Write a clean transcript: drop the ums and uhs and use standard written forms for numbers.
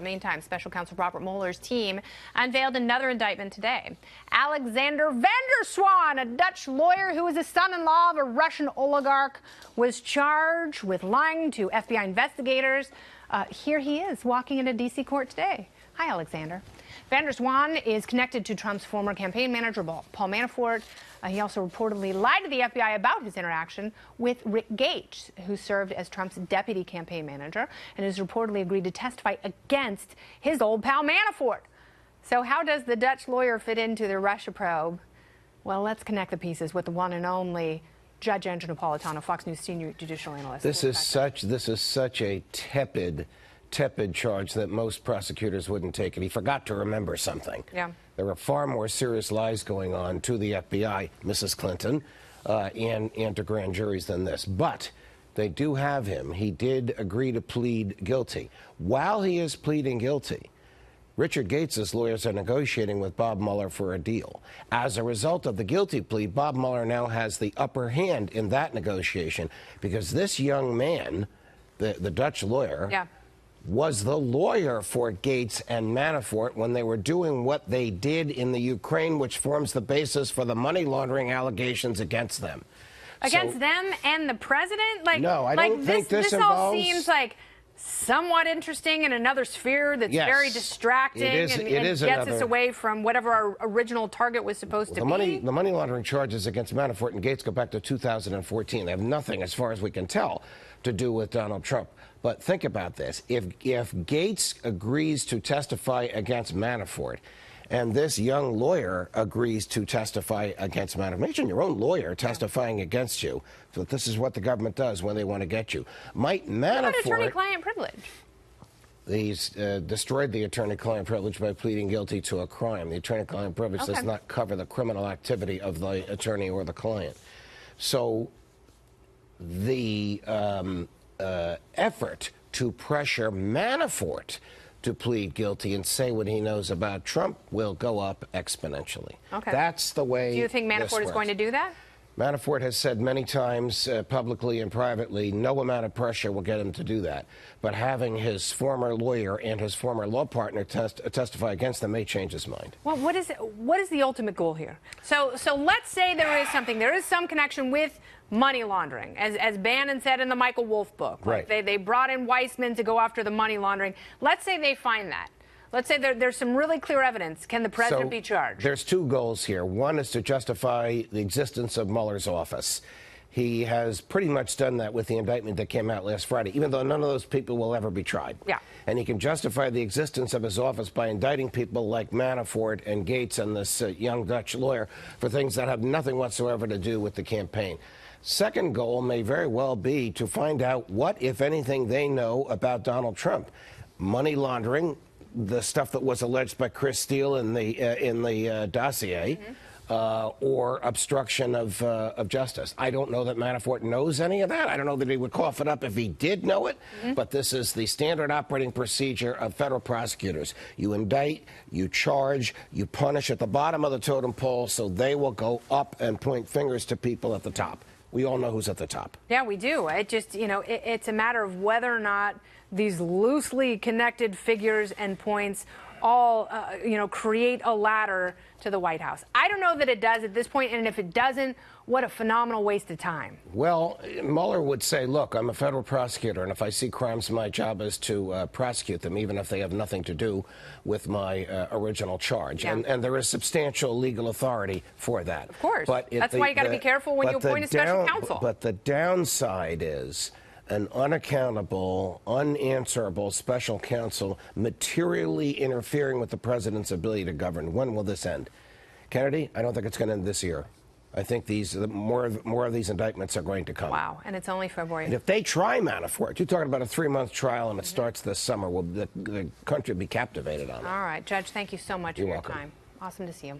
Meantime, special counsel Robert Mueller's team unveiled another indictment today. Alexander van der Zwaan, a Dutch lawyer who is a son-in-law of a Russian oligarch, was charged with lying to FBI investigators. Here he is walking into D.C. court today. Hi, Alexander. Van der Zwaan is connected to Trump's former campaign manager, Paul Manafort. He also reportedly lied to the FBI about his interaction with Rick Gates, who served as Trump's deputy campaign manager and has reportedly agreed to testify against his old pal Manafort. So how does the Dutch lawyer fit into the Russia probe? Well, let's connect the pieces with the one and only Judge Andrew Napolitano, Fox News senior judicial analyst. This is such a tepid charge that most prosecutors wouldn't take it. He forgot to remember something. Yeah. There are far more serious lies going on to the FBI, Mrs. Clinton, and to grand juries than this. But they do have him. He did agree to plead guilty. While he is pleading guilty, Richard Gates' lawyers are negotiating with Bob Mueller for a deal. As a result of the guilty plea, Bob Mueller now has the upper hand in that negotiation because this young man, the Dutch lawyer, was the lawyer for Gates and Manafort when they were doing what they did in the Ukraine, which forms the basis for the money laundering allegations against them. Against them and the president? No, I don't think this all involves... seems like somewhat interesting in another sphere that's very distracting and gets us away from whatever our original target was supposed to be. The money laundering charges against Manafort and Gates go back to 2014. They have nothing, as far as we can tell, to do with Donald Trump. But think about this. If Gates agrees to testify against Manafort and this young lawyer agrees to testify against Manafort, imagine your own lawyer testifying against you. So this is what the government does when they want to get you. Might Manafort... What about attorney-client privilege? He's destroyed the attorney-client privilege by pleading guilty to a crime. The attorney-client privilege does not cover the criminal activity of the attorney or the client. So the effort to pressure Manafort to plead guilty and say what he knows about Trump will go up exponentially. Okay. That's the way. Do you think Manafort is going to do that? Manafort has said many times, publicly and privately, no amount of pressure will get him to do that. But having his former lawyer and his former law partner testify against them may change his mind. Well, what is the ultimate goal here? So let's say there is some connection with money laundering, as Bannon said in the Michael Wolff book. Right. They brought in Weissman to go after the money laundering. Let's say they find that. Let's say there's some really clear evidence. Can the president be charged? There's two goals here. One is to justify the existence of Mueller's office. He has pretty much done that with the indictment that came out last Friday, even though none of those people will ever be tried. Yeah. And he can justify the existence of his office by indicting people like Manafort and Gates and this young Dutch lawyer for things that have nothing whatsoever to do with the campaign. Second goal may very well be to find out what, if anything, they know about Donald Trump. Money laundering, the stuff that was alleged by Chris Steele in the dossier, or obstruction of justice. I don't know that Manafort knows any of that. I don't know that he would cough it up if he did know it, but this is the standard operating procedure of federal prosecutors. You indict, you charge, you punish at the bottom of the totem pole, so they will go up and point fingers to people at the top. We all know who's at the top. Yeah, we do. It just, it's a matter of whether or not these loosely connected figures and points all, create a ladder to the White House. I don't know that it does at this point, and if it doesn't, what a phenomenal waste of time. Well, Mueller would say, look, I'm a federal prosecutor, and if I see crimes, my job is to prosecute them, even if they have nothing to do with my original charge. Yeah. And there is substantial legal authority for that. Of course. But that's why you got to be careful when you appoint a special counsel. But the downside is an unaccountable, unanswerable special counsel materially interfering with the president's ability to govern. When will this end? Kennedy, I don't think it's going to end this year. I think more of these indictments are going to come. Wow, and it's only February. And if they try Manafort, you're talking about a 3-month trial and it starts this summer, the country will be captivated on it. All right, Judge, thank you so much for your time. Awesome to see you.